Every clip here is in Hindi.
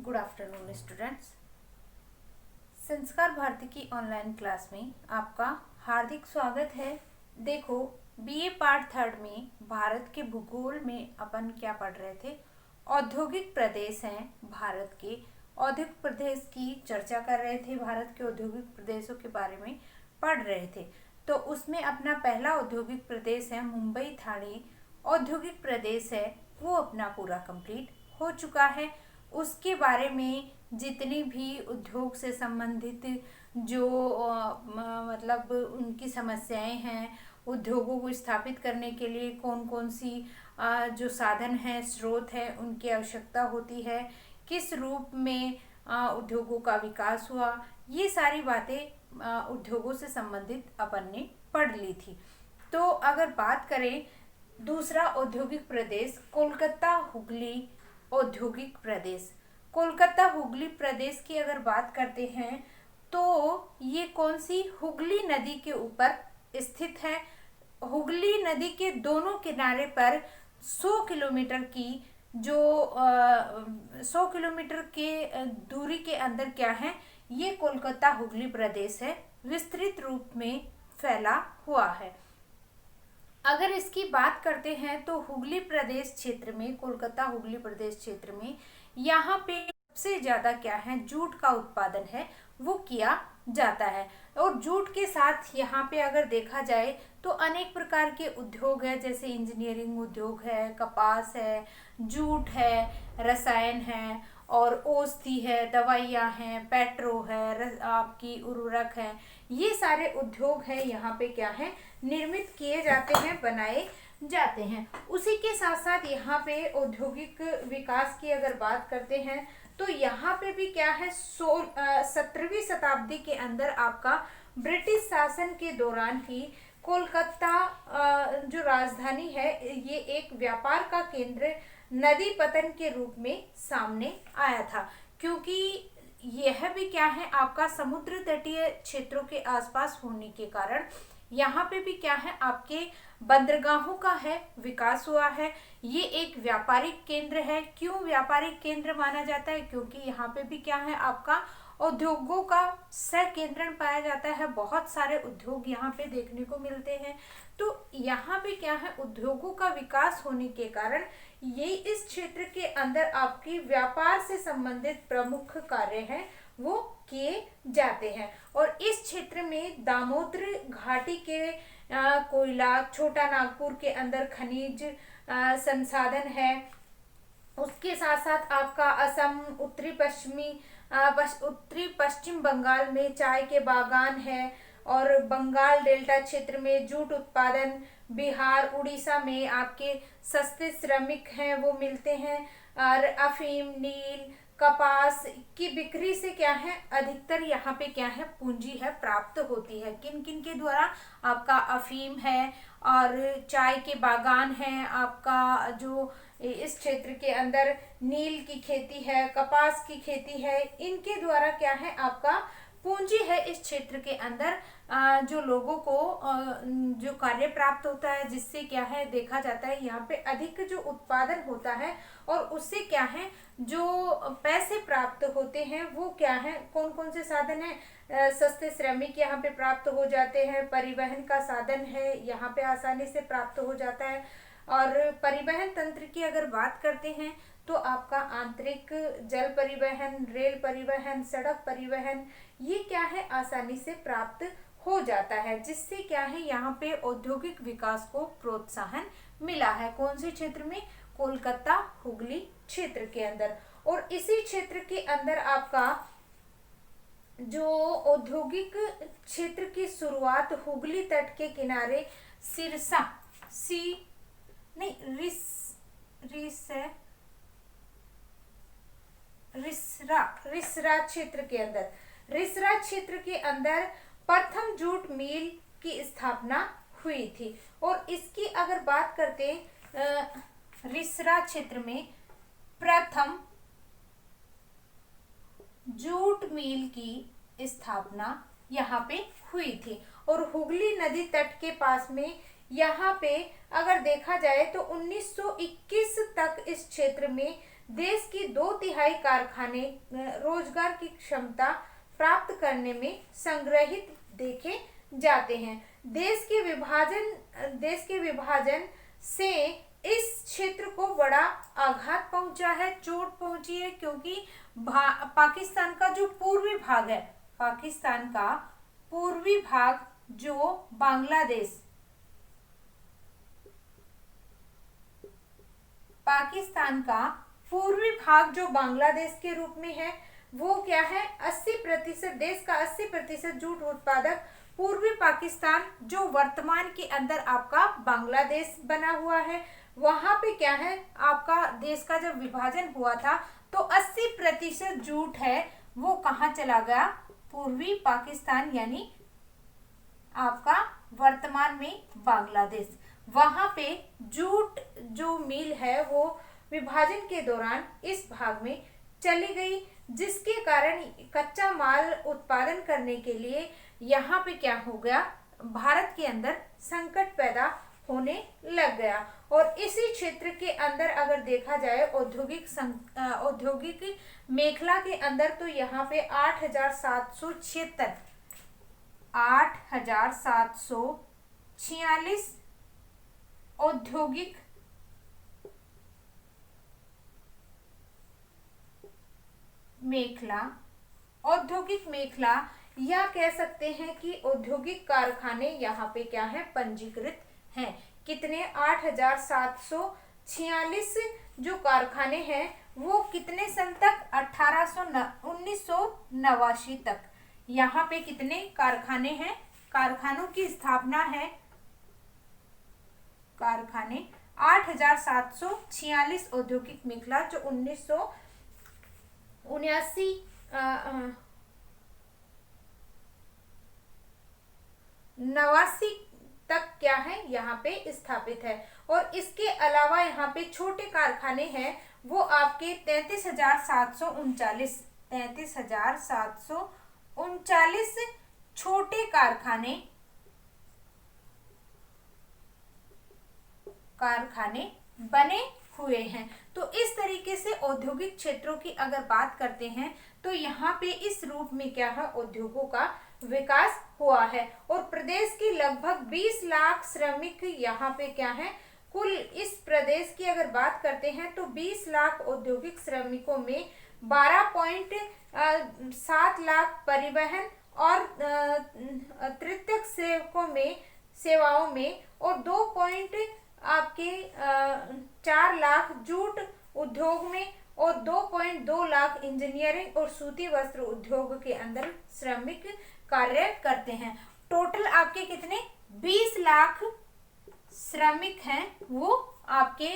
Good afternoon students. संस्कार भारती की ऑनलाइन क्लास में आपका हार्दिक स्वागत है। देखो, बीए पार्ट थर्ड में भारत के भूगोल में अपन क्या पढ़ रहे थे। औद्योगिक प्रदेश हैं भारत के, औद्योगिक प्रदेश की चर्चा कर रहे थे। भारत के औद्योगिक प्रदेशों के बारे में पढ़ रहे थे। तो उसमें अपना पहला औद्योगिक प्रदेश है मुंबई ठाणे औद्योगिक प्रदेश है, वो अपना पूरा कंप्लीट हो चुका है। उसके बारे में जितनी भी उद्योग से संबंधित जो मतलब उनकी समस्याएं हैं, उद्योगों को स्थापित करने के लिए कौन कौन सी जो साधन हैं, स्रोत हैं, उनकी आवश्यकता होती है, किस रूप में उद्योगों का विकास हुआ, ये सारी बातें उद्योगों से संबंधित अपन ने पढ़ ली थी। तो अगर बात करें दूसरा औद्योगिक प्रदेश कोलकाता हुगली औद्योगिक प्रदेश, कोलकाता हुगली प्रदेश की अगर बात करते हैं तो ये कौन सी हुगली नदी के ऊपर स्थित है। हुगली नदी के दोनों किनारे पर 100 किलोमीटर की जो 100 किलोमीटर के दूरी के अंदर क्या है, ये कोलकाता हुगली प्रदेश है, विस्तृत रूप में फैला हुआ है। अगर इसकी बात करते हैं तो हुगली प्रदेश क्षेत्र में, कोलकाता हुगली प्रदेश क्षेत्र में यहाँ पे सबसे ज़्यादा क्या है, जूट का उत्पादन है वो किया जाता है। और जूट के साथ यहाँ पे अगर देखा जाए तो अनेक प्रकार के उद्योग है, जैसे इंजीनियरिंग उद्योग है, कपास है, जूट है, रसायन है, और औषधि है, दवाइयाँ हैं, पेट्रो है, आपकी उर्वरक है, ये सारे उद्योग है यहाँ पे क्या है, निर्मित किए जाते हैं, बनाए जाते हैं। उसी के साथ साथ यहाँ पे औद्योगिक विकास की अगर बात करते हैं तो यहाँ पे भी क्या है, 17वीं शताब्दी के अंदर आपका ब्रिटिश शासन के दौरान ही कोलकाता जो राजधानी है, ये एक व्यापार का केंद्र नदी पतन के रूप में सामने आया था, क्योंकि यह भी क्या है, आपका समुद्र तटीय क्षेत्रों के आसपास होने के कारण यहाँ पे भी क्या है, आपके बंदरगाहों का है विकास हुआ है। ये एक व्यापारिक केंद्र है। क्यों व्यापारिक केंद्र माना जाता है? क्योंकि यहाँ पे भी क्या है, आपका उद्योगों का संकेंद्रण पाया जाता है। बहुत सारे उद्योग यहाँ पे देखने को मिलते हैं। तो यहाँ पे क्या है, उद्योगों का विकास होने के कारण ये इस क्षेत्र के अंदर आपकी व्यापार से संबंधित प्रमुख कार्य हैं वो किए जाते हैं। और इस क्षेत्र में दामोदर घाटी के कोयला, छोटा नागपुर के अंदर खनिज संसाधन है। उसके साथ साथ आपका असम, उत्तरी पश्चिम बंगाल में चाय के बागान है, और बंगाल डेल्टा क्षेत्र में जूट उत्पादन, बिहार उड़ीसा में आपके सस्ते श्रमिक हैं वो मिलते हैं, और अफीम, नील, कपास की बिक्री से क्या है, अधिकतर यहाँ पे क्या है, पूंजी है प्राप्त होती है। किन किन के द्वारा? आपका अफीम है, और चाय के बागान है, आपका जो इस क्षेत्र के अंदर नील की खेती है, कपास की खेती है, इनके द्वारा क्या है, आपका पूंजी है इस क्षेत्र के अंदर, जो लोगों को जो कार्य प्राप्त होता है, जिससे क्या है, देखा जाता है यहाँ पे अधिक जो उत्पादन होता है, और उससे क्या है, जो पैसे प्राप्त होते हैं वो क्या है, कौन कौन से साधन है, सस्ते श्रमिक यहाँ पे प्राप्त हो जाते हैं, परिवहन का साधन है यहाँ पे आसानी से प्राप्त हो जाता है। और परिवहन तंत्र की अगर बात करते हैं तो आपका आंतरिक जल परिवहन, रेल परिवहन, सड़क परिवहन, ये क्या है, आसानी से प्राप्त हो जाता है, जिससे क्या है, यहाँ पे औद्योगिक विकास को प्रोत्साहन मिला है। कौन से क्षेत्र में? कोलकाता हुगली क्षेत्र के अंदर। और इसी क्षेत्र के अंदर आपका जो औद्योगिक क्षेत्र की शुरुआत हुगली तट के किनारे सिरसा, रिसरा क्षेत्र के अंदर, रिसरा क्षेत्र के अंदर प्रथम जूट मिल की स्थापना हुई थी। और इसकी अगर बात करते रिसरा क्षेत्र में प्रथम जूट मिल की स्थापना यहाँ पे हुई थी। और हुगली नदी तट के पास में यहाँ पे अगर देखा जाए तो 1921 तक इस क्षेत्र में देश की 2/3 कारखाने रोजगार की क्षमता प्राप्त करने में संग्रहित देखे जाते हैं। देश के विभाजन से इस क्षेत्र को बड़ा आघात पहुंचा है, चोट पहुंची है, क्योंकि पाकिस्तान का जो पूर्वी भाग है, पाकिस्तान का पूर्वी भाग जो बांग्लादेश, पाकिस्तान का पूर्वी भाग जो बांग्लादेश के रूप में है, वो क्या है, 80% देश का 80% जूट उत्पादक पूर्वी पाकिस्तान जो वर्तमान के अंदर आपका बांग्लादेश बना हुआ है, वहां पे क्या है, आपका देश का जब विभाजन हुआ था तो 80% जूट है वो कहाँ चला गया, पूर्वी पाकिस्तान, यानी आपका वर्तमान में बांग्लादेश। वहां पे जूट जो मिल है वो विभाजन के दौरान इस भाग में चली गई, जिसके कारण कच्चा माल उत्पादन करने के लिए यहाँ पे क्या हो गया, भारत के अंदर संकट पैदा होने लग गया। और इसी क्षेत्र के अंदर अगर देखा जाए औद्योगिक मेखला के अंदर, तो यहाँ पे 8,746 औद्योगिक मेखला या कह सकते हैं कि औद्योगिक कारखाने यहाँ पे क्या है, पंजीकृत हैं। कितने, 8,746 जो कारखाने हैं वो कितने सन तक, 1989 तक। यहाँ पे कितने कारखाने हैं, कारखानों की स्थापना है, कारखाने 8,746 औद्योगिक मेखला जो 1989 तक क्या है, यहाँ पे स्थापित है। और इसके अलावा यहाँ पे छोटे कारखाने हैं वो आपके 33,739 छोटे कारखाने बने हुए हैं। तो इस तरीके से औद्योगिक क्षेत्रों की अगर बात करते हैं तो यहाँ पे इस रूप में क्या है, उद्योगों का विकास हुआ है। और प्रदेश की लगभग 20 लाख श्रमिक यहाँ पे क्या है, कुल इस प्रदेश की अगर बात करते हैं तो 20 लाख औद्योगिक श्रमिकों में 12.7 लाख परिवहन और तृतीयक सेवाओं में और 4 लाख जूट उद्योग में और 2.2 लाख इंजीनियरिंग और सूती वस्त्र उद्योग के अंदर श्रमिक कार्य करते हैं। टोटल आपके कितने, 20 लाख श्रमिक हैं वो आपके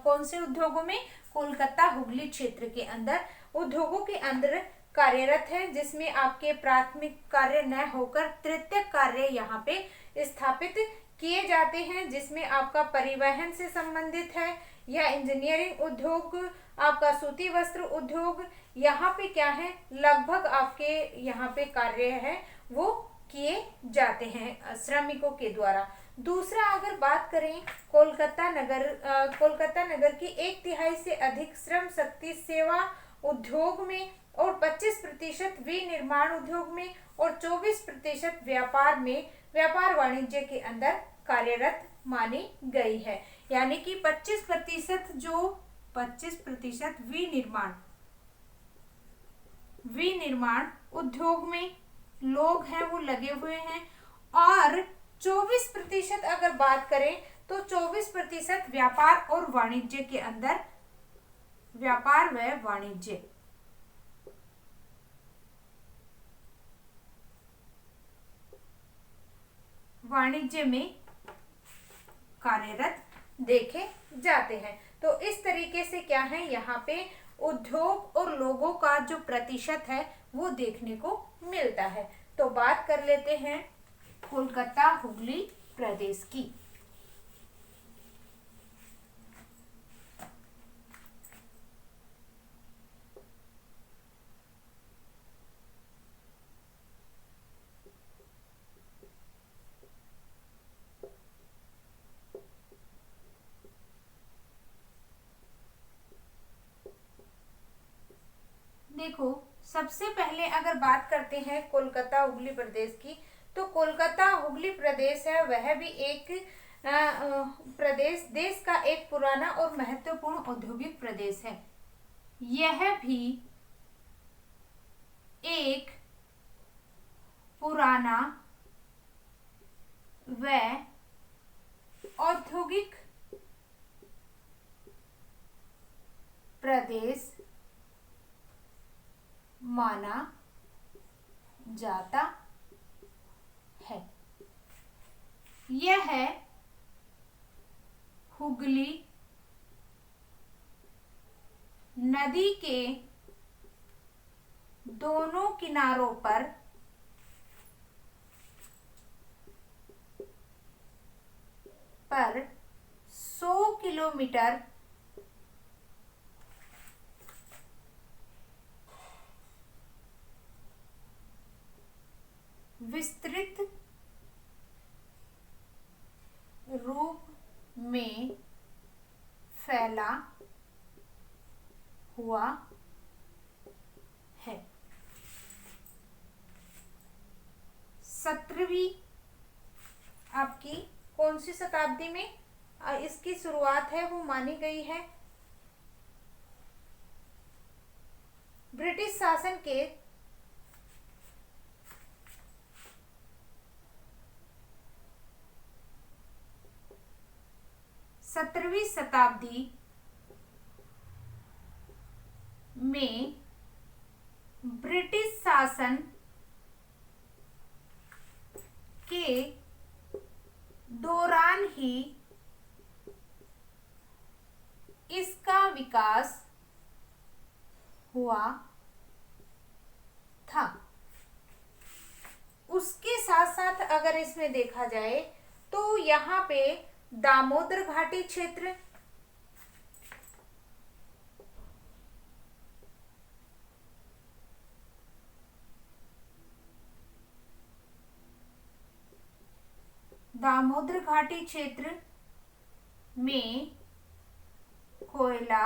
कौन से उद्योगों में, कोलकाता हुगली क्षेत्र के अंदर उद्योगों के अंदर कार्यरत है, जिसमें आपके प्राथमिक कार्य न होकर तृतीयक कार्य यहाँ पे स्थापित किए जाते हैं, जिसमें आपका परिवहन से संबंधित है या इंजीनियरिंग उद्योग, आपका सूती वस्त्र उद्योग, यहाँ पे क्या है, लगभग आपके यहाँ पे कार्य है वो किए जाते हैं श्रमिकों के द्वारा। दूसरा अगर बात करें कोलकाता नगर की 1/3 से अधिक श्रम शक्ति सेवा उद्योग में और 25% विनिर्माण उद्योग में और 24% व्यापार वाणिज्य के अंदर कार्यरत मानी गई है। यानी कि 25% विनिर्माण उद्योग में लोग हैं वो लगे हुए हैं और 24% अगर बात करें तो 24% व्यापार और वाणिज्य के अंदर, व्यापार व वाणिज्य में कार्यरत देखे जाते हैं। तो इस तरीके से क्या है, यहाँ पे उद्योग और लोगों का जो प्रतिशत है वो देखने को मिलता है। तो बात कर लेते हैं कोलकाता हुगली प्रदेश की। देखो, सबसे पहले अगर बात करते हैं कोलकाता हुगली प्रदेश की, तो कोलकाता हुगली प्रदेश है वह भी एक प्रदेश, देश का एक पुराना और महत्वपूर्ण औद्योगिक प्रदेश है। यह भी एक पुराना व औद्योगिक प्रदेश माना जाता है। यह हुगली नदी के दोनों किनारों पर पर 100 किलोमीटर विस्तृत रूप में फैला हुआ है। 17वीं आपकी कौन सी शताब्दी में इसकी शुरुआत है वो मानी गई है। ब्रिटिश शासन के 17वीं शताब्दी में ब्रिटिश शासन के दौरान ही इसका विकास हुआ था। उसके साथ साथ अगर इसमें देखा जाए तो यहाँ पे दामोदर घाटी क्षेत्र, दामोदर घाटी क्षेत्र में कोयला,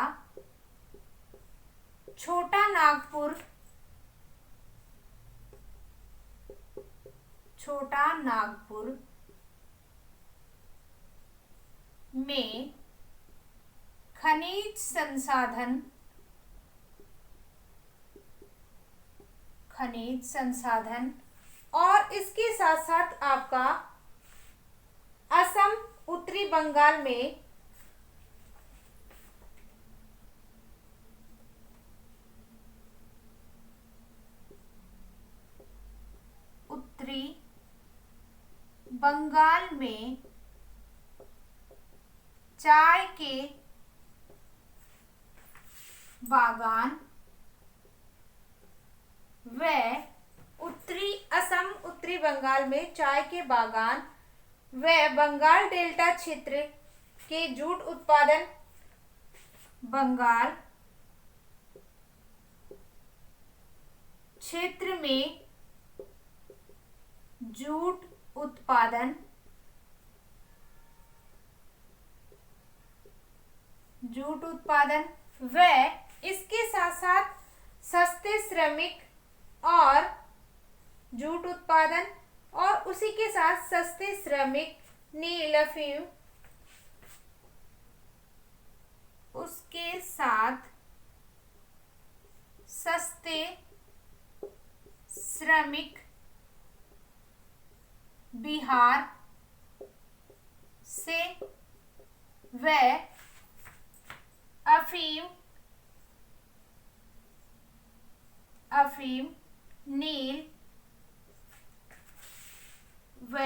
छोटा नागपुर में खनिज संसाधन और इसके साथ साथ आपका असम, उत्तरी बंगाल में चाय के बागान व उत्तरी बंगाल में चाय के बागान व बंगाल डेल्टा क्षेत्र के जूट उत्पादन, बंगाल क्षेत्र में जूट उत्पादन व इसके साथ साथ सस्ते श्रमिक और जूट उत्पादन और उसी के साथ सस्ते श्रमिक, नील अफीम, उसके साथ सस्ते श्रमिक बिहार से व अफीम, नील व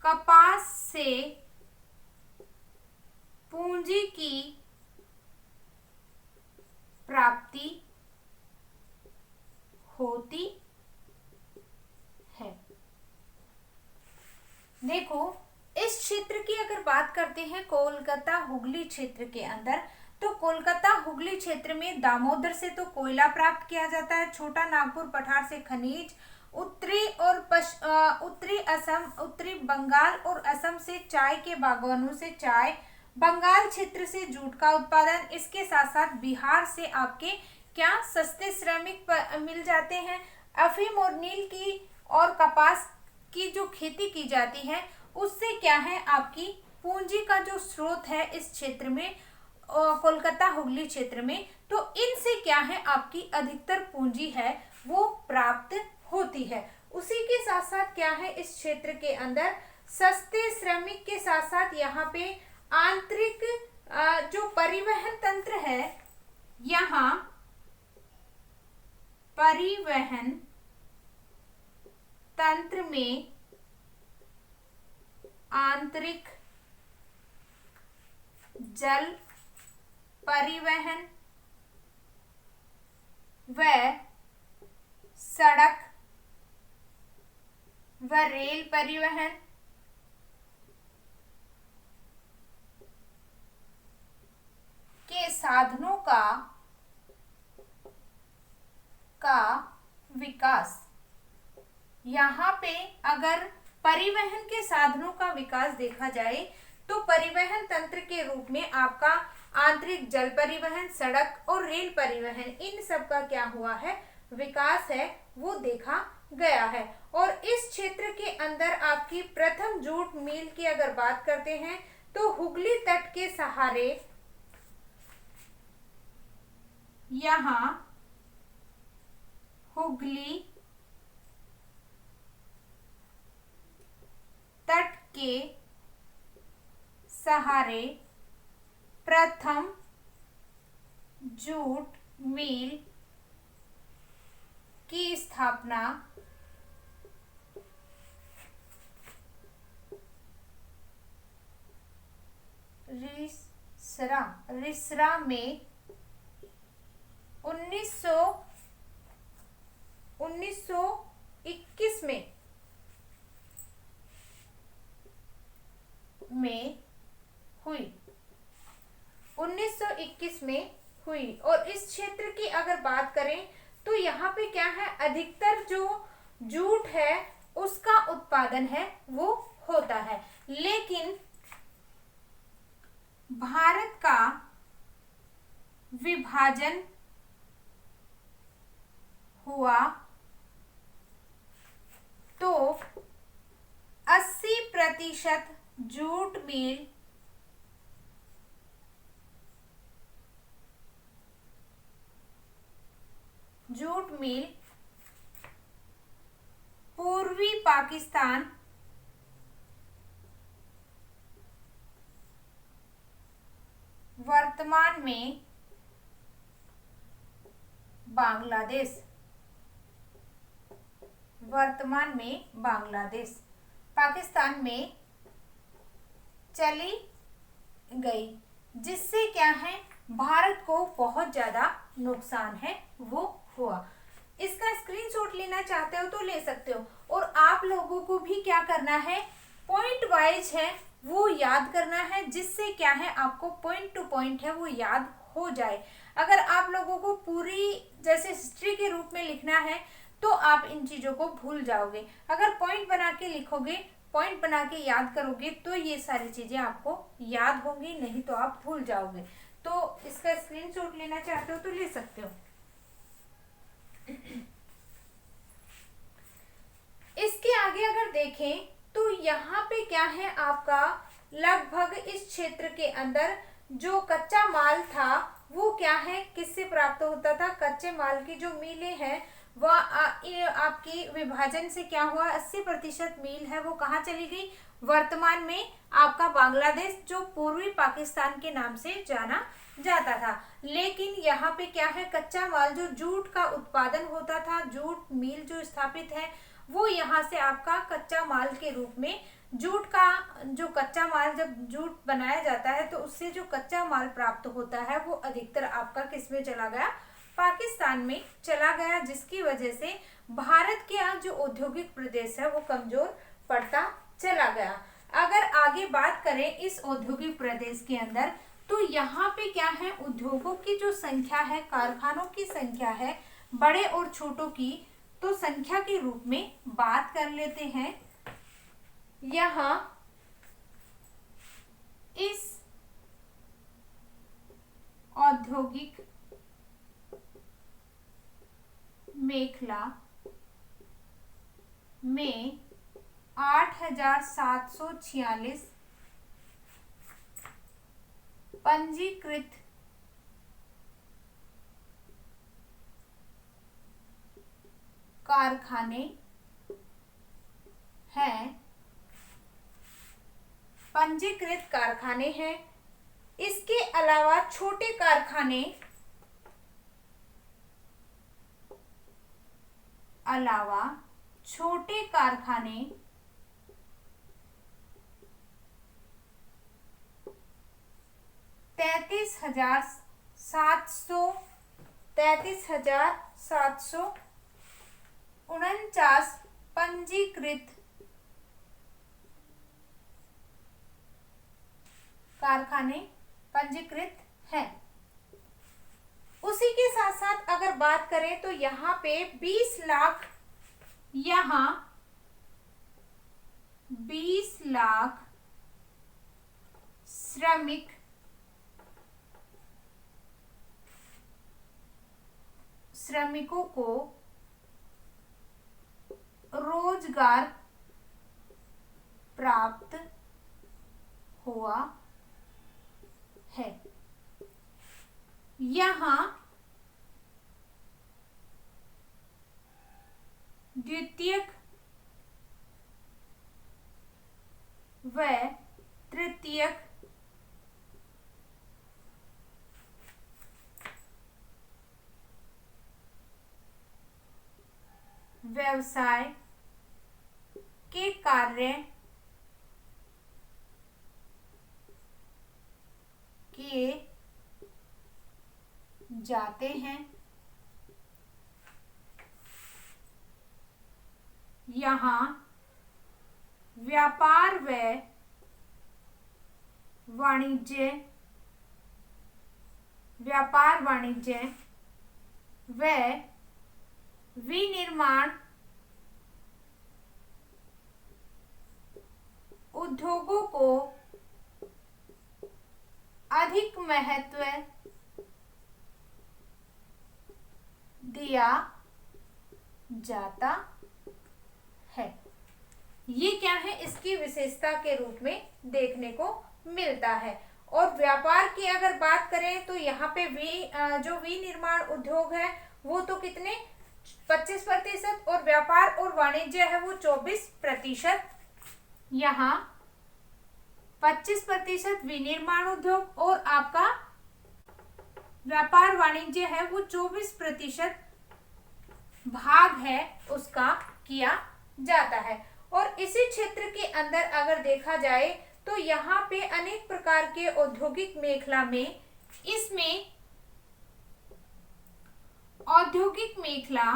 कपास से पूंजी की प्राप्ति होती है। देखो, इस क्षेत्र की अगर बात करते हैं कोलकाता हुगली क्षेत्र के अंदर, तो कोलकाता हुगली क्षेत्र में दामोदर से तो कोयला प्राप्त किया जाता है, छोटा नागपुर पठार से खनिज, उत्तरी असम, उत्तरी बंगाल और असम से चाय के बागानों से चाय, बंगाल क्षेत्र से जूट का उत्पादन, इसके साथ साथ बिहार से आपके क्या सस्ते श्रमिक मिल जाते हैं। अफीम और नील की और कपास की जो खेती की जाती है उससे क्या है आपकी पूंजी का जो स्रोत है इस क्षेत्र में, कोलकाता हुगली क्षेत्र में, तो इनसे क्या है आपकी अधिकतर पूंजी है वो प्राप्त होती है। उसी के साथ साथ क्या है इस क्षेत्र के अंदर सस्ते श्रमिक के साथ साथ यहाँ पे आंतरिक जो परिवहन तंत्र है, यहाँ परिवहन तंत्र में आंतरिक जल परिवहन व सड़क व रेल परिवहन के साधनों का विकास। यहाँ पे अगर परिवहन के साधनों का विकास देखा जाए तो परिवहन तंत्र के रूप में आपका आंतरिक जल परिवहन, सड़क और रेल परिवहन, इन सब का क्या हुआ है विकास है वो देखा गया है। और इस क्षेत्र के अंदर आपकी प्रथम जूट मिल की अगर बात करते हैं तो हुगली तट के सहारे यहाँ हुगली तट के सहारे प्रथम जूट मिल की स्थापना रिसरा में 1921 में हुई। 1921 में हुई। और इस क्षेत्र की अगर बात करें तो यहाँ पे क्या है अधिकतर जो जूट है उसका उत्पादन है वो होता है। लेकिन भारत का विभाजन हुआ तो 80% जूट मिल पूर्वी पाकिस्तान, वर्तमान में बांग्लादेश, पाकिस्तान में चली गई, जिससे क्या है भारत को बहुत ज्यादा नुकसान है वो हुआ। इसका स्क्रीनशॉट लेना चाहते हो तो ले सकते हो। और आप लोगों को भी क्या करना है पॉइंट वाइज है वो याद करना है, जिससे क्या है आपको पॉइंट टू पॉइंट है वो याद हो जाए। अगर आप लोगों को पूरी जैसे हिस्ट्री के रूप में लिखना है तो आप इन चीजों को भूल जाओगे। अगर पॉइंट बना के लिखोगे, पॉइंट बना के याद करोगे तो ये सारी चीजें आपको याद होंगी, नहीं तो आप भूल जाओगे। तो इसका स्क्रीनशॉट लेना चाहते हो तो ले सकते हो। इसके आगे अगर देखें तो यहाँ पे क्या है आपका लगभग इस क्षेत्र के अंदर जो कच्चा माल था वो क्या है किससे प्राप्त होता था। कच्चे माल की जो मिलें हैं वह आपकी विभाजन से क्या हुआ 80% मील है वो कहाँ चली गई, वर्तमान में आपका बांग्लादेश जो पूर्वी पाकिस्तान के नाम से जाना जाता था। लेकिन यहाँ पे क्या है कच्चा माल जो जूट का उत्पादन होता था, जूट मिल जो स्थापित है वो यहाँ से आपका कच्चा माल के रूप में जूट का जो कच्चा माल जब जूट बनाया जाता है तो उससे जो कच्चा माल प्राप्त होता है वो अधिकतर आपका किसमें चला गया, पाकिस्तान में चला गया, जिसकी वजह से भारत के यहाँ जो औद्योगिक प्रदेश है वो कमजोर पड़ता चला गया। अगर आगे बात करें इस औद्योगिक प्रदेश के अंदर तो यहाँ पे क्या है उद्योगों की जो संख्या है, कारखानों की संख्या है, बड़े और छोटों की, तो संख्या के रूप में बात कर लेते हैं। यहाँ इस औद्योगिक मेखला में 8,746 पंजीकृत कारखाने हैं। पंजीकृत कारखाने हैं। इसके अलावा छोटे कारखाने 33,749 पंजीकृत कारखाने पंजीकृत हैं। उसी के साथ साथ अगर बात करें तो यहाँ पे 20 लाख श्रमिकों को रोजगार प्राप्त हुआ है। यहाँ द्वितीयक व तृतीयक व्यवसाय के कार्य किए जाते हैं। यहाँ व्यापार व वाणिज्य व विनिर्माण उद्योगों को अधिक महत्व दिया जाता है। ये क्या है, इसकी विशेषता के रूप में देखने को मिलता है। और व्यापार की अगर बात करें तो यहाँ पे जो विनिर्माण उद्योग है वो तो कितने 25% और व्यापार और वाणिज्य है वो 24%। यहाँ 25% विनिर्माण उद्योग और आपका व्यापार वाणिज्य है वो 24% भाग है उसका किया जाता है। और इसी क्षेत्र के अंदर अगर देखा जाए तो यहाँ पे अनेक प्रकार के औद्योगिक मेखला में इसमें औद्योगिक मेखला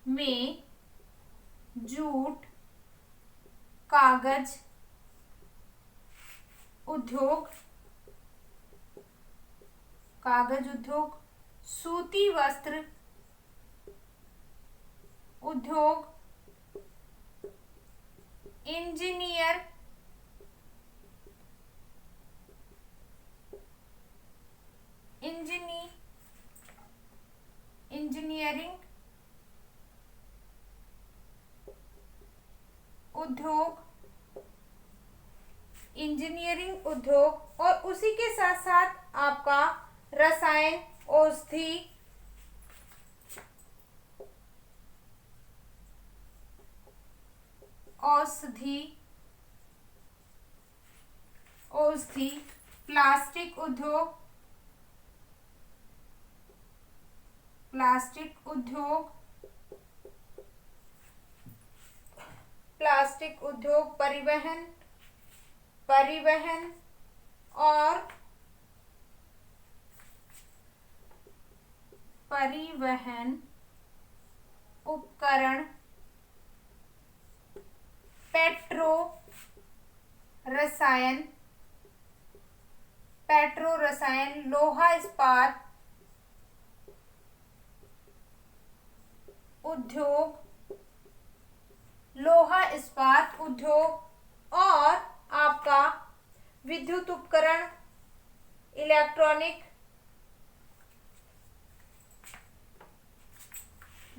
में जूट कागज उद्योग सूती वस्त्र उद्योग इंजीनियरिंग उद्योग और उसी के साथ साथ आपका रसायन औषधि प्लास्टिक उद्योग परिवहन और परिवहन उपकरण पेट्रो रसायन लोहा इस्पात उद्योग और आपका विद्युत उपकरण इलेक्ट्रॉनिक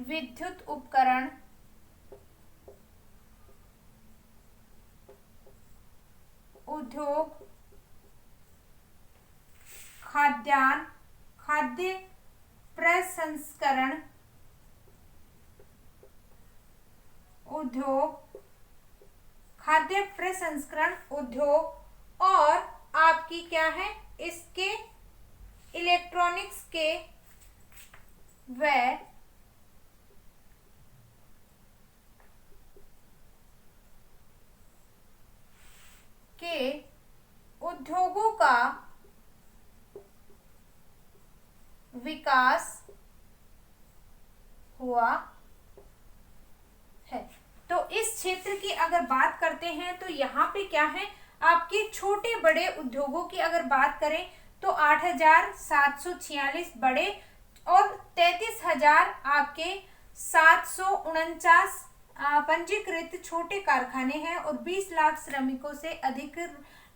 विद्युत उपकरण, उद्योग, खाद्यान्न, खाद्य प्रसंस्करण उद्योग, खाद्य प्रसंस्करण उद्योग, और आपकी क्या है इसके इलेक्ट्रॉनिक्स के व के उद्योगों का विकास हुआ है। तो इस क्षेत्र की अगर बात करते हैं तो यहाँ पे क्या है, आपके छोटे बड़े उद्योगों की अगर बात करें तो 8,746 बड़े और 33,000 आपके 749 पंजीकृत छोटे कारखाने हैं और 20 लाख श्रमिकों से अधिक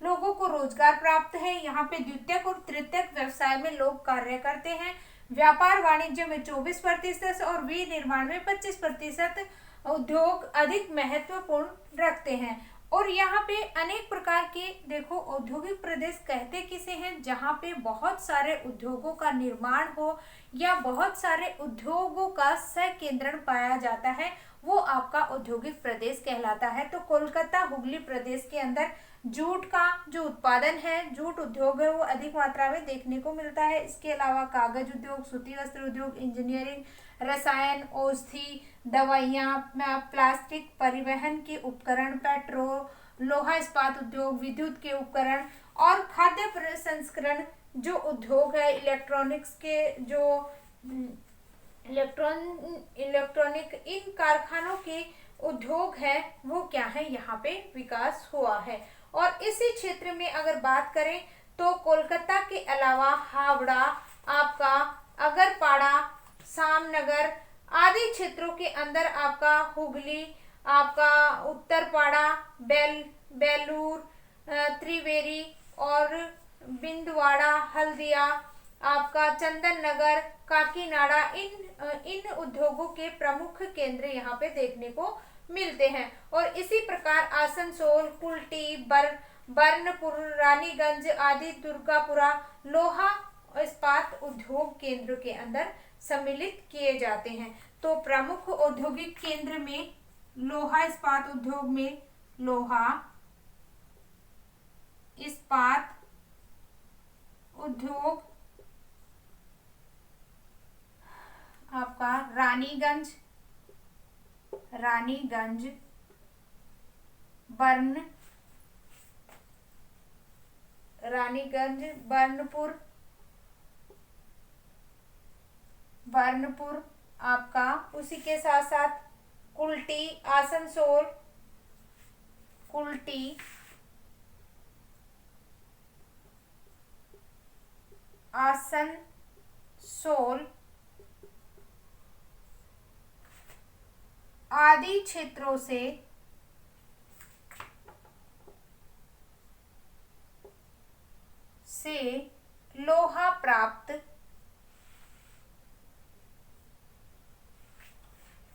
लोगों को रोजगार प्राप्त है। यहाँ पे द्वितीयक और तृतीयक व्यवसाय में लोग कार्य करते हैं। व्यापार वाणिज्य में 24% और विनिर्माण में 25% उद्योग अधिक महत्वपूर्ण रखते हैं। और यहाँ पे अनेक प्रकार के देखो औद्योगिक प्रदेश कहते किसे हैं, जहाँ पे बहुत सारे उद्योगों का निर्माण हो या बहुत सारे उद्योगों का संकेंद्रण पाया जाता है, वो आपका औद्योगिक प्रदेश कहलाता है। तो कोलकाता हुगली प्रदेश के अंदर जूट का जो उत्पादन है, जूट उद्योग है, वो अधिक मात्रा में देखने को मिलता है। इसके अलावा कागज उद्योग, सूती वस्त्र उद्योग, इंजीनियरिंग, रसायन, औषधि, दवाइयाँ, प्लास्टिक, परिवहन के उपकरण, पेट्रोल, लोहा इस्पात उद्योग, विद्युत के उपकरण और खाद्य प्रसंस्करण जो उद्योग है, इलेक्ट्रॉनिक्स के जो इलेक्ट्रॉनिक इन कारखानों के उद्योग है वो क्या है यहाँ पे विकास हुआ है। और इसी क्षेत्र में अगर बात करें तो कोलकाता के अलावा हावड़ा, आपका अगरपाड़ा, सामनगर आदि क्षेत्रों के अंदर आपका हुगली, आपका उत्तरपाड़ा, बेलूर, त्रिवेणी और बिंदवाड़ा, हल्दिया, आपका चंदन नगर, काकीनाडा, इन उद्योगों के प्रमुख केंद्र यहाँ पे देखने को मिलते हैं। और इसी प्रकार आसनसोल, कुल्टी, बर्नपुर, रानीगंज आदि दुर्गापुरा लोहा इस्पात उद्योग केंद्र के अंदर सम्मिलित किए जाते हैं। तो प्रमुख औद्योगिक केंद्र में लोहा इस्पात उद्योग में लोहा इस्पात उद्योग आपका रानीगंज, बर्नपुर आपका, उसी के साथ साथ कुल्टी, आसनसोल, आदि क्षेत्रों से लोहा प्राप्त,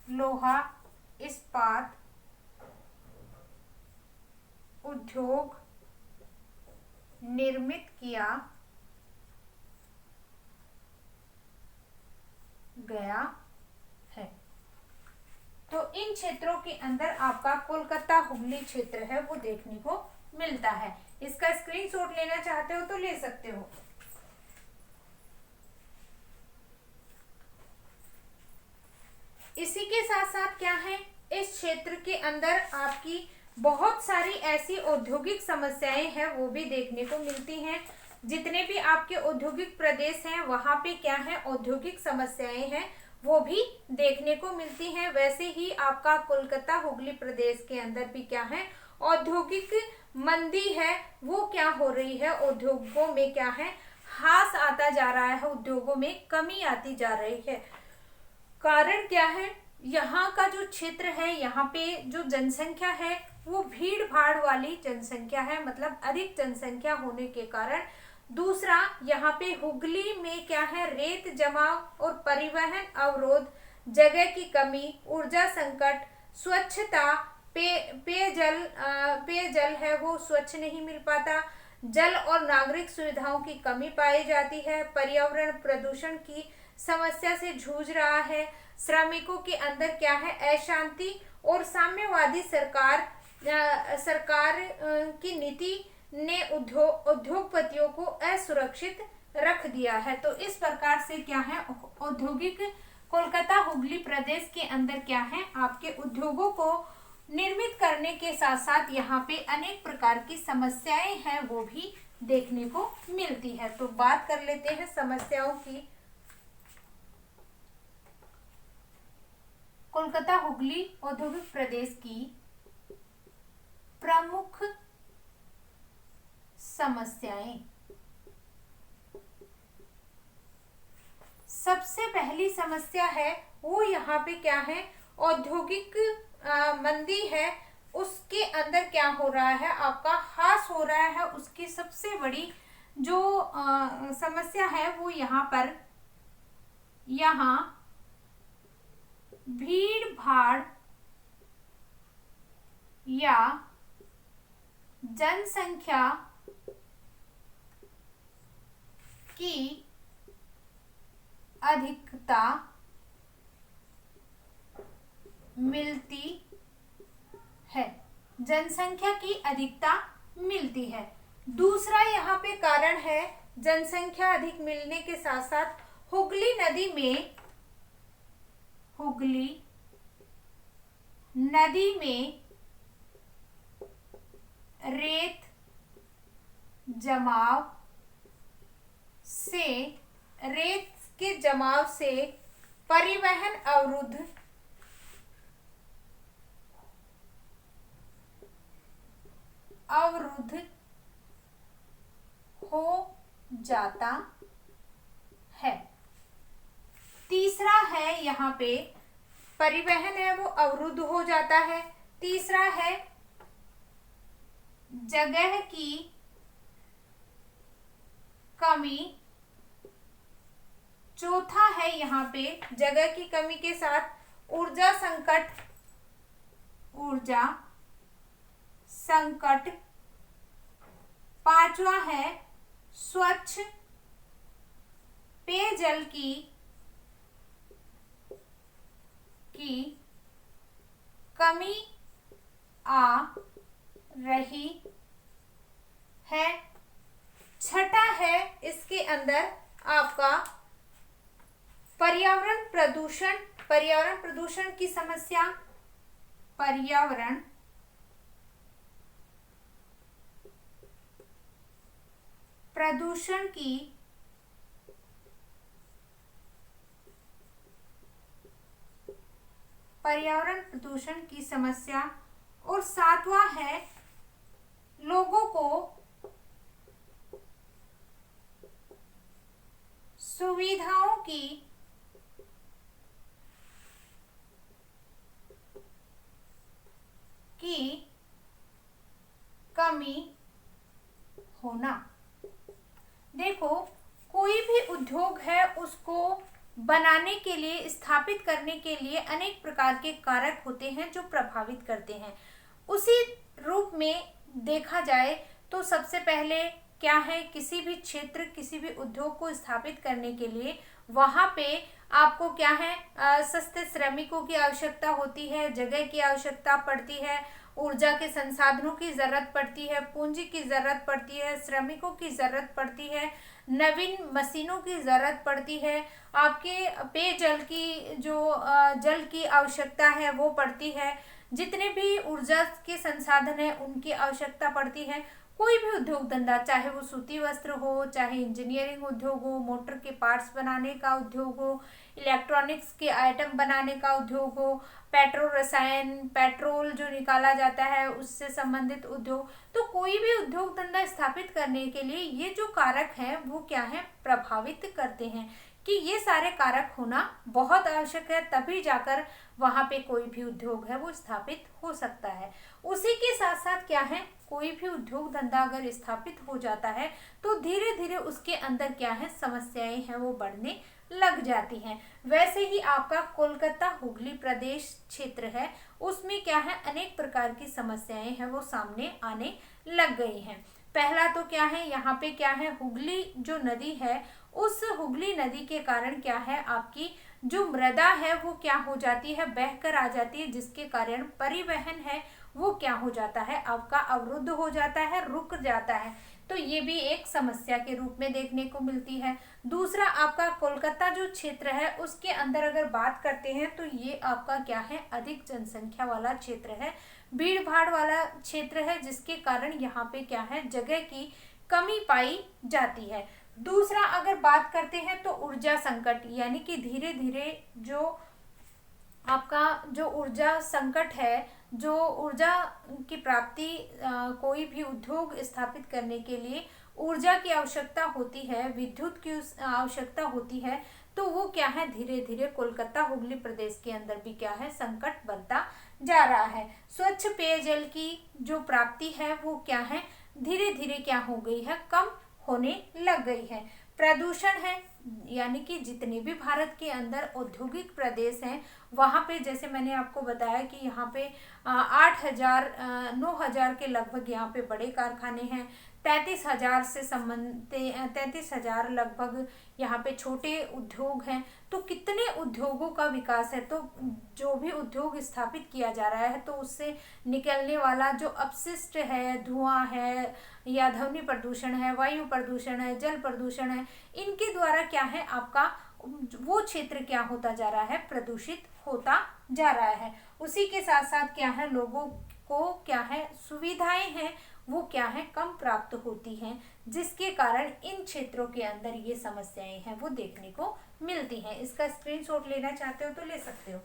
लोहा इस्पात उद्योग निर्मित किया गया है। तो इन क्षेत्रों के अंदर आपका कोलकाता हुगली क्षेत्र है वो देखने को मिलता है। इसका स्क्रीनशॉट लेना चाहते हो तो ले सकते हो। इसी के साथ साथ क्या है, इस क्षेत्र के अंदर आपकी बहुत सारी ऐसी औद्योगिक समस्याएं हैं वो भी देखने को मिलती हैं। जितने भी आपके औद्योगिक प्रदेश हैं वहां पे क्या है औद्योगिक समस्याएं हैं वो भी देखने को मिलती हैं। वैसे ही आपका कोलकाता हुगली प्रदेश के अंदर भी क्या है औद्योगिक मंदी है वो क्या हो रही है, उद्योगों में क्या है ह्रास आता जा रहा है, उद्योगों में कमी आती जा रही है। कारण क्या है, यहाँ का जो क्षेत्र है यहाँ पे जो जनसंख्या है वो भीड़ भाड़ वाली जनसंख्या है, मतलब अधिक जनसंख्या होने के कारण। दूसरा यहाँ पे हुगली में क्या है रेत जमाव और परिवहन अवरोध जगह की कमी, ऊर्जा संकट, स्वच्छता, पेयजल है वो स्वच्छ नहीं मिल पाता, जल और नागरिक सुविधाओं की कमी पाई जाती है, पर्यावरण प्रदूषण की समस्या से जूझ रहा है, श्रमिकों के अंदर क्या है, अशांति और साम्यवादी सरकार की नीति ने उद्योगपतियों को असुरक्षित रख दिया है। तो इस प्रकार से क्या है, औद्योगिक कोलकाता हुगली प्रदेश के अंदर क्या है, आपके उद्योगों को निर्मित करने के साथ साथ यहाँ पे अनेक प्रकार की समस्याएं हैं वो भी देखने को मिलती है। तो बात कर लेते हैं समस्याओं की। कोलकाता हुगली औद्योगिक प्रदेश की प्रमुख समस्याएं। सबसे पहली समस्या है वो यहाँ पे क्या है, औद्योगिक मंदी है, उसके अंदर क्या हो रहा है, आपका ह्रास हो रहा है। उसकी सबसे बड़ी जो समस्या है वो यहाँ पर भीड़ भाड़ या जनसंख्या की अधिकता मिलती है, जनसंख्या की अधिकता मिलती है। दूसरा यहाँ पे कारण है, जनसंख्या अधिक मिलने के साथ साथ हुगली नदी में रेत के जमाव से परिवहन अवरुद्ध हो जाता है। तीसरा है यहाँ पे परिवहन है वो अवरुद्ध हो जाता है। तीसरा है जगह की कमी। चौथा है यहाँ पे जगह की कमी के साथ ऊर्जा संकट। पांचवा है स्वच्छ पेयजल की कमी आ रही है। छठा है इसके अंदर आपका पर्यावरण प्रदूषण की समस्या। पर्यावरण प्रदूषण की समस्या। और सातवां है लोगों को सुविधाओं की कमी होना। देखो, कोई भी उद्योग है उसको बनाने के लिए, स्थापित करने के लिए अनेक प्रकार के कारक होते हैं जो प्रभावित करते हैं। उसी रूप में देखा जाए तो सबसे पहले क्या है, किसी भी क्षेत्र, किसी भी उद्योग को स्थापित करने के लिए वहाँ पे आपको क्या है, सस्ते श्रमिकों की आवश्यकता होती है, जगह की आवश्यकता पड़ती है, ऊर्जा के संसाधनों की जरूरत पड़ती है, पूंजी की जरूरत पड़ती है, श्रमिकों की जरूरत पड़ती है, नवीन मशीनों की जरूरत पड़ती है, आपके पेयजल की जो जल की आवश्यकता है वो पड़ती है, जितने भी ऊर्जा के संसाधन है उनकी आवश्यकता पड़ती है। कोई भी उद्योग धंधा, चाहे वो सूती वस्त्र हो, चाहे इंजीनियरिंग उद्योग हो, मोटर के पार्ट्स बनाने का उद्योग हो, इलेक्ट्रॉनिक्स के आइटम बनाने का उद्योग हो, पेट्रोल जो निकाला जाता है उससे संबंधित उद्योग, तो कोई भी उद्योग धंधा स्थापित करने के लिए ये जो कारक हैं वो क्या है, प्रभावित करते हैं कि ये सारे कारक होना बहुत आवश्यक है, तभी जाकर वहाँ पे कोई भी उद्योग है वो स्थापित हो सकता है। उसी के साथ साथ क्या है, कोई भी उद्योग धंधा अगर स्थापित हो जाता है तो धीरे धीरे उसके अंदर क्या है, समस्याएं हैं वो बढ़ने लग जाती हैं। वैसे ही आपका कोलकाता हुगली प्रदेश क्षेत्र है, उसमें क्या है, अनेक प्रकार की समस्याएं हैं वो सामने आने लग गई हैं। पहला तो क्या है, यहाँ पे क्या है, हुगली जो नदी है, उस हुगली नदी के कारण क्या है, आपकी जो मृदा है वो क्या हो जाती है, बहकर आ जाती है, जिसके कारण परिवहन है वो क्या हो जाता है, आपका अवरुद्ध हो जाता है, रुक जाता है। तो ये भी एक समस्या के रूप में देखने को मिलती है। दूसरा, आपका कोलकाता जो क्षेत्र है उसके अंदर अगर बात करते हैं तो ये आपका क्या है, अधिक जनसंख्या वाला क्षेत्र है, भीड़ भाड़ वाला क्षेत्र है, जिसके कारण यहाँ पे क्या है, जगह की कमी पाई जाती है। दूसरा, अगर बात करते हैं तो ऊर्जा संकट, यानी कि धीरे धीरे जो आपका जो ऊर्जा संकट है, जो ऊर्जा की प्राप्ति, कोई भी उद्योग स्थापित करने के लिए ऊर्जा की आवश्यकता होती है, विद्युत की आवश्यकता होती है, तो वो क्या है, धीरे धीरे कोलकाता हुगली प्रदेश के अंदर भी क्या है, संकट बनता जा रहा है। स्वच्छ पेयजल की जो प्राप्ति है वो क्या है, धीरे धीरे क्या हो गई है, कम होने लग गई है। प्रदूषण है, यानी कि जितने भी भारत के अंदर औद्योगिक प्रदेश हैं वहाँ पे, जैसे मैंने आपको बताया कि यहाँ पे 8,000 9,000 के लगभग यहाँ पे बड़े कारखाने हैं, 33,000 से संबंधित 33,000 लगभग यहाँ पे छोटे उद्योग हैं। तो कितने उद्योगों का विकास है, तो जो भी उद्योग स्थापित किया जा रहा है तो उससे निकलने वाला जो अपशिष्ट है, धुआं है या ध्वनि प्रदूषण है, वायु प्रदूषण है, जल प्रदूषण है, इनके द्वारा क्या है, आपका वो क्षेत्र क्या होता जा रहा है, प्रदूषित होता जा रहा है। उसी के साथ साथ क्या है, लोगों को क्या है, सुविधाएं हैं वो क्या है, कम प्राप्त होती हैं, जिसके कारण इन क्षेत्रों के अंदर ये समस्याएं हैं वो देखने को मिलती हैं। इसका स्क्रीनशॉट लेना चाहते हो तो ले सकते हो।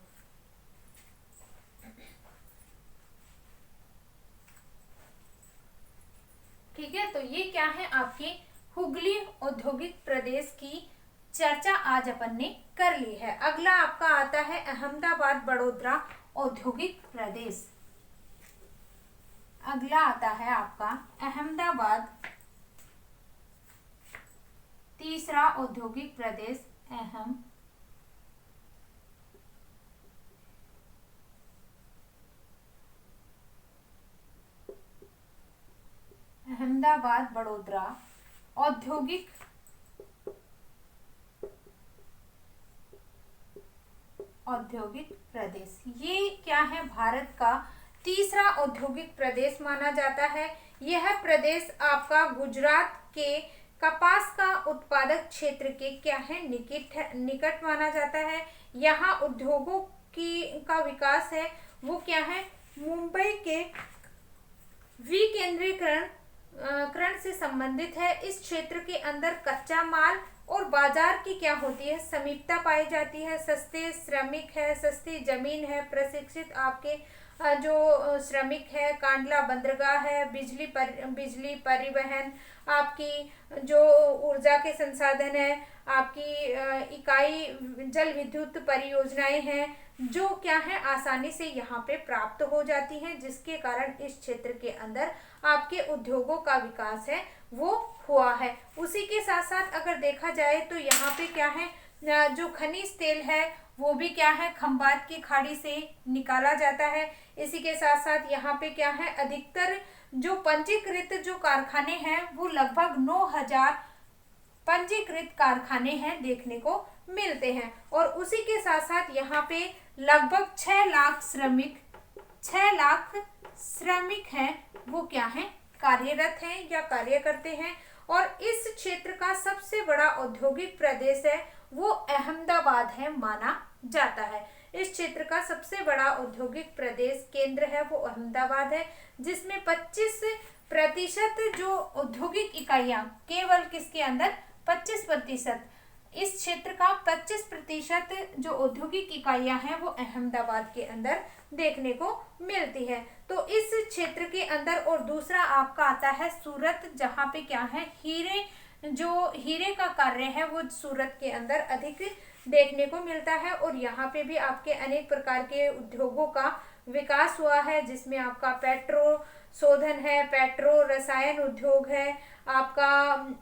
ठीक है, तो ये क्या है, आपके हुगली औद्योगिक प्रदेश की चर्चा आज अपन ने कर ली है। अगला आपका आता है अहमदाबाद बड़ोदरा औद्योगिक प्रदेश। अगला आता है आपका अहमदाबाद, तीसरा औद्योगिक प्रदेश अहमदाबाद बड़ोदरा औद्योगिक प्रदेश। ये क्या है, भारत का तीसरा औद्योगिक प्रदेश माना जाता है। यह प्रदेश आपका गुजरात के कपास का उत्पादक क्षेत्र के क्या है, निकट माना जाता है। यहाँ उद्योगों का विकास है वो क्या है, मुंबई के विकेंद्रीकरण से संबंधित है। इस क्षेत्र के अंदर कच्चा माल और बाजार की क्या होती है, समीपता पाई जाती है। सस्ते श्रमिक है, सस्ती जमीन है, प्रशिक्षित आपके जो श्रमिक है, कांडला बंदरगाह है, बिजली परिवहन, आपकी जो ऊर्जा के संसाधन है, आपकी इकाई जल विद्युत परियोजनाएं हैं जो क्या है, आसानी से यहाँ पे प्राप्त हो जाती हैं, जिसके कारण इस क्षेत्र के अंदर आपके उद्योगों का विकास है वो हुआ है। उसी के साथ साथ अगर देखा जाए तो यहाँ पे क्या है, जो खनिज तेल है वो भी क्या है, खंबात की खाड़ी से निकाला जाता है। इसी के साथ साथ यहाँ पे क्या है, अधिकतर जो पंजीकृत जो कारखाने हैं वो लगभग 9,000 पंजीकृत कारखाने हैं देखने को मिलते हैं। और उसी के साथ साथ यहाँ पे लगभग 6 लाख श्रमिक हैं वो क्या है, कार्यरत हैं या कार्य करते हैं। और इस क्षेत्र का सबसे बड़ा औद्योगिक प्रदेश है वो अहमदाबाद है माना जाता है। इस क्षेत्र का सबसे बड़ा औद्योगिक प्रदेश केंद्र है वो अहमदाबाद है, जिसमें 25% जो औद्योगिक इकाइयां, केवल किसके अंदर 25%, इस क्षेत्र का 25% जो औद्योगिक इकाइयां हैं वो अहमदाबाद के अंदर देखने को मिलती है। तो इस क्षेत्र के अंदर, और दूसरा आपका आता है सूरत, जहाँ पे क्या है, हीरे का कार्य है वो सूरत के अंदर अधिक देखने को मिलता है। और यहाँ पे भी आपके अनेक प्रकार के उद्योगों का विकास हुआ है, जिसमें आपका पेट्रो शोधन है, पेट्रो रसायन उद्योग है, आपका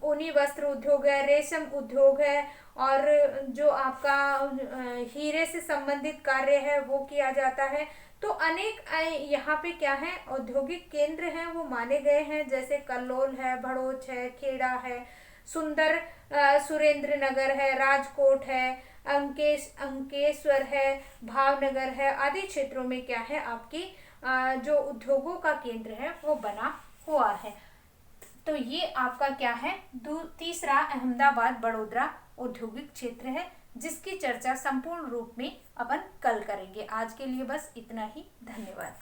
ऊनी वस्त्र उद्योग है, रेशम उद्योग है, और जो आपका हीरे से संबंधित कार्य है वो किया जाता है। तो अनेक यहाँ पे क्या है, औद्योगिक केंद्र हैं वो माने गए हैं, जैसे कल्लोल है, भड़ोच है, खेड़ा है, सुंदर सुरेंद्र नगर है, राजकोट है, अंकेश्वर है, भावनगर है, आदि क्षेत्रों में क्या है आपकी जो उद्योगों का केंद्र है वो बना हुआ है। तो ये आपका क्या है, तीसरा अहमदाबाद बड़ोदरा औद्योगिक क्षेत्र है, जिसकी चर्चा संपूर्ण रूप में अपन कल करेंगे। आज के लिए बस इतना ही। धन्यवाद।